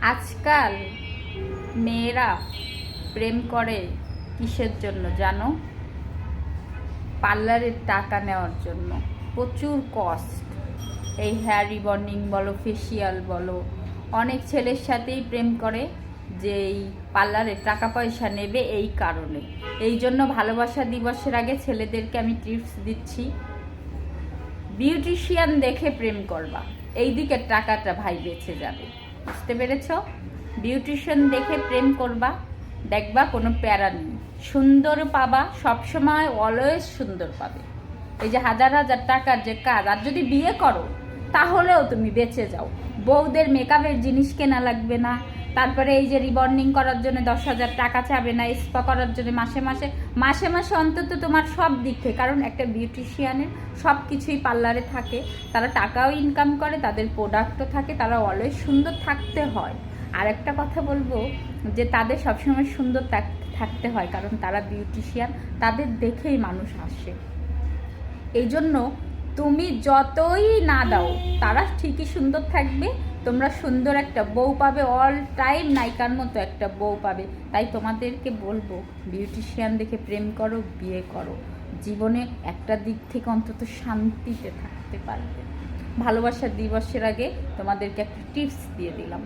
আজকাল মেয়েরা প্রেম করে কিসের জন্য জানো? পার্লারের টাকা নেওয়ার জন্য। প্রচুর কস্ট। এই হেয়ার রিবন্ডিং বলো, ফেসিয়াল বলো, অনেক ছেলের সাথেই প্রেম করে যে এই পার্লারে টাকা পয়সা নেবে এই কারণে। এই জন্য ভালোবাসা দিবসের আগে ছেলেদেরকে আমি টিপস দিচ্ছি, বিউটিশিয়ান দেখে প্রেম করবা, এই দিকে টাকাটা ভাই বেঁচে যাবে। বুঝতে পেরেছ? বিউটিশিয়ান দেখে প্রেম করবা, দেখবা কোনো প্যারা নেই, সুন্দর পাবা, সবসময় অলওয়েজ সুন্দর পাবে। এই যে হাজার হাজার টাকার যে কাজ, আর যদি বিয়ে করো তাহলেও তুমি বেঁচে যাও। বউদের মেকআপের জিনিস কেনা লাগবে না, তারপরে এই যে রিবন্ডিং করার জন্য 10,000 টাকা চাবে না, স্পা করার জন্য মাসে মাসে অন্তত তোমার সব দিক থেকে, কারণ একটা বিউটিশিয়ানের সব কিছুই পার্লারে থাকে, তারা টাকাও ইনকাম করে, তাদের প্রোডাক্টও থাকে, তারা অলওয়েজ সুন্দর থাকতে হয়। আর একটা কথা বলবো যে তাদের সবসময় সুন্দর থাকতে হয়, কারণ তারা বিউটিশিয়ান, তাদের দেখেই মানুষ আসে। এই জন্য তুমি যতই না দাও তারা ঠিকই সুন্দর থাকবে, তোমরা সুন্দর একটা বউ পাবে, অল টাইম নায়িকার মতো একটা বউ পাবে। তাই তোমাদেরকে বলবো, বিউটিশিয়ান দেখে প্রেম করো, বিয়ে করো, জীবনে একটা দিক থেকে অন্তত শান্তিতে থাকতে পারবে। ভালোবাসার দিবসের আগে তোমাদেরকে একটা টিপস দিয়ে দিলাম।